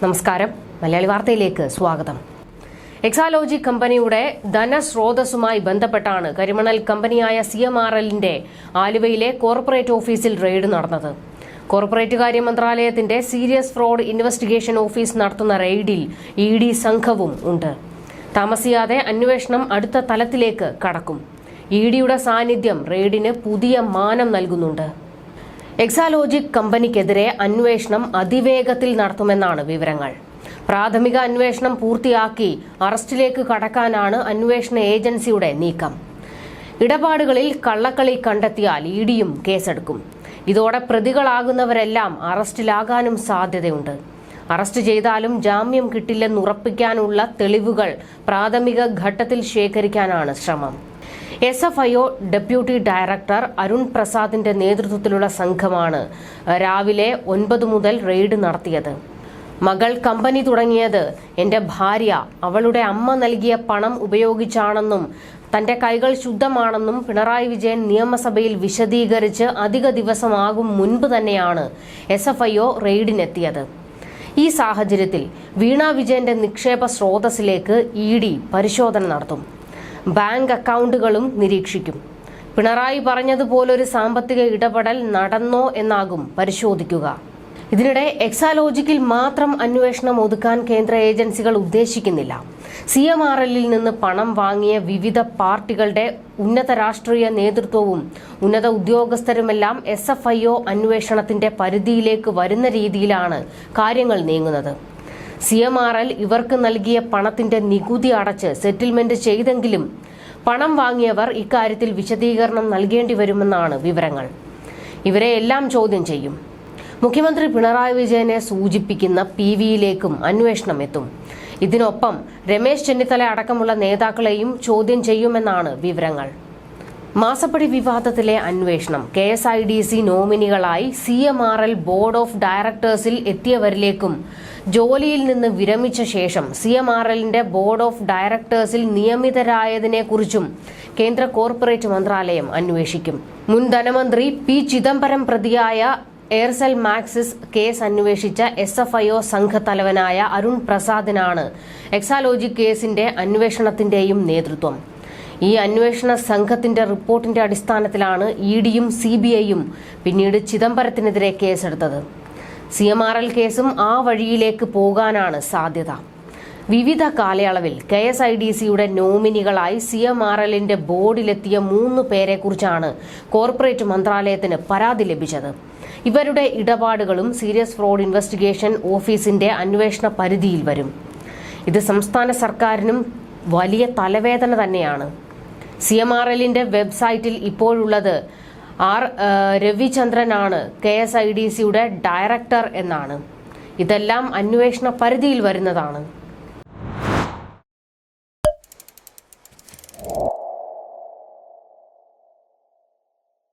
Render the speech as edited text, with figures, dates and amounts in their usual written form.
നമസ്കാരം, മലയാളി വാർത്തയിലേക്ക് സ്വാഗതം. എക്സാലോജി കമ്പനിയുടെ ധനസ്രോതസ്സുമായി ബന്ധപ്പെട്ടാണ് കരിമണൽ കമ്പനിയായ CMRLന്റെ ആലുവയിലെ കോർപ്പറേറ്റ് ഓഫീസിൽ റെയ്ഡ് നടന്നത്. കോർപ്പറേറ്റ് കാര്യ മന്ത്രാലയത്തിന്റെ സീരിയസ് ഫ്രോഡ് ഇൻവെസ്റ്റിഗേഷൻ ഓഫീസ് നടത്തുന്ന റെയ്ഡിൽ ED സംഘവും ഉണ്ട്. താമസിയാതെ അന്വേഷണം അടുത്ത തലത്തിലേക്ക് കടക്കും. EDയുടെ സാന്നിധ്യം റെയ്ഡിന് പുതിയ മാനം നൽകുന്നുണ്ട്. എക്സാലോജിക് കമ്പനിക്കെതിരെ അന്വേഷണം അതിവേഗത്തിൽ നടത്തുമെന്നാണ് വിവരങ്ങൾ. പ്രാഥമിക അന്വേഷണം പൂർത്തിയാക്കി അറസ്റ്റിലേക്ക് കടക്കാനാണ് അന്വേഷണ ഏജൻസിയുടെ നീക്കം. ഇടപാടുകളിൽ കള്ളക്കളി കണ്ടെത്തിയാൽ EDയും കേസെടുക്കും. ഇതോടെ പ്രതികളാകുന്നവരെല്ലാം അറസ്റ്റിലാകാനും സാധ്യതയുണ്ട്. അറസ്റ്റ് ചെയ്താലും ജാമ്യം കിട്ടില്ലെന്നുറപ്പിക്കാനുള്ള തെളിവുകൾ പ്രാഥമിക ഘട്ടത്തിൽ ശേഖരിക്കാനാണ് ശ്രമം. SFIO ഡെപ്യൂട്ടി ഡയറക്ടർ അരുൺ പ്രസാദിന്റെ നേതൃത്വത്തിലുള്ള സംഘമാണ് രാവിലെ 9 മുതൽ റെയ്ഡ് നടത്തിയത്. മകൾ കമ്പനി തുടങ്ങിയത് എന്റെ ഭാര്യ അവളുടെ അമ്മ നൽകിയ പണം ഉപയോഗിച്ചാണെന്നും തന്റെ കൈകൾ ശുദ്ധമാണെന്നും പിണറായി വിജയൻ നിയമസഭയിൽ വിശദീകരിച്ച് അധിക ദിവസമാകും മുൻപ് തന്നെയാണ് SFIO റെയ്ഡിനെത്തിയത്. ഈ സാഹചര്യത്തിൽ വീണ വിജയന്റെ നിക്ഷേപ സ്രോതസ്സിലേക്ക് ED പരിശോധന നടത്തും. ബാങ്ക് അക്കൗണ്ടുകളും നിരീക്ഷിക്കും. പിണറായി പറഞ്ഞതുപോലൊരു സാമ്പത്തിക ഇടപെടൽ നടന്നോ എന്നാകും പരിശോധിക്കുക. ഇതിനിടെ എക്സാലോജിക്കിൽ മാത്രം അന്വേഷണം ഒതുക്കാൻ കേന്ദ്ര ഏജൻസികൾ ഉദ്ദേശിക്കുന്നില്ല. CMRLൽ നിന്ന് പണം വാങ്ങിയ വിവിധ പാർട്ടികളുടെ ഉന്നത രാഷ്ട്രീയ നേതൃത്വവും ഉന്നത ഉദ്യോഗസ്ഥരുമെല്ലാം SFIO അന്വേഷണത്തിന്റെ പരിധിയിലേക്ക് വരുന്ന രീതിയിലാണ് കാര്യങ്ങൾ നീങ്ങുന്നത്. CMRL ഇവർക്ക് നൽകിയ പണത്തിന്റെ നികുതി അടച്ച് സെറ്റിൽമെന്റ് ചെയ്തെങ്കിലും പണം വാങ്ങിയവർ ഇക്കാര്യത്തിൽ വിശദീകരണം നൽകേണ്ടി വരുമെന്നാണ് വിവരങ്ങൾ. ഇവരെ എല്ലാം ചോദ്യം ചെയ്യും. മുഖ്യമന്ത്രി പിണറായി വിജയനെ സൂചിപ്പിക്കുന്ന PVയിലേക്കും അന്വേഷണം എത്തും. ഇതിനൊപ്പം രമേശ് ചെന്നിത്തല അടക്കമുള്ള നേതാക്കളെയും ചോദ്യം ചെയ്യുമെന്നാണ് വിവരങ്ങൾ. മാസപ്പടി വിവാദത്തിലെ അന്വേഷണം KSIDC നോമിനികളായി CMRL ബോർഡ് ഓഫ് ഡയറക്ടേഴ്സിൽ എത്തിയവരിലേക്കും ജോലിയിൽ നിന്ന് വിരമിച്ച ശേഷം CMRLന്റെ ബോർഡ് ഓഫ് ഡയറക്ടേഴ്സിൽ നിയമിതരായതിനെക്കുറിച്ചും കേന്ദ്ര കോർപ്പറേറ്റ് മന്ത്രാലയം അന്വേഷിക്കും. മുൻ ധനമന്ത്രി P ചിദംബരം പ്രതിയായ എയർസെൽ മാക്സിസ് കേസ് അന്വേഷിച്ച SFIO സംഘത്തലവനായ അരുൺ പ്രസാദിനാണ് എക്സാലോജിക് കേസിന്റെ അന്വേഷണത്തിന്റെയും നേതൃത്വം. ഈ അന്വേഷണ സംഘത്തിന്റെ റിപ്പോർട്ടിന്റെ അടിസ്ഥാനത്തിലാണ് EDയും CBIയും പിന്നീട് ചിദംബരത്തിനെതിരെ കേസെടുത്തത്. CMRL കേസും ആ വഴിയിലേക്ക് പോകാനാണ് സാധ്യത. വിവിധ കാലയളവിൽ KSIDCയുടെ നോമിനികളായി CMRLന്റെ ബോർഡിലെത്തിയ 3 പേരെക്കുറിച്ചാണ് കോർപ്പറേറ്റ് മന്ത്രാലയത്തിന് പരാതി ലഭിച്ചത്. ഇവരുടെ ഇടപാടുകളും സീരിയസ് ഫ്രോഡ് ഇൻവെസ്റ്റിഗേഷൻ ഓഫീസിന്റെ അന്വേഷണ പരിധിയിൽ വരും. ഇത് സംസ്ഥാന സർക്കാരിനും വലിയ തലവേദന തന്നെയാണ്. CMRLന്റെ വെബ്സൈറ്റിൽ ഇപ്പോഴുള്ളത് R. രവിചന്ദ്രനാണ് KSIDCയുടെ ഡയറക്ടർ എന്നാണ്. ഇതെല്ലാം അന്വേഷണ പരിധിയിൽ വരുന്നതാണ്.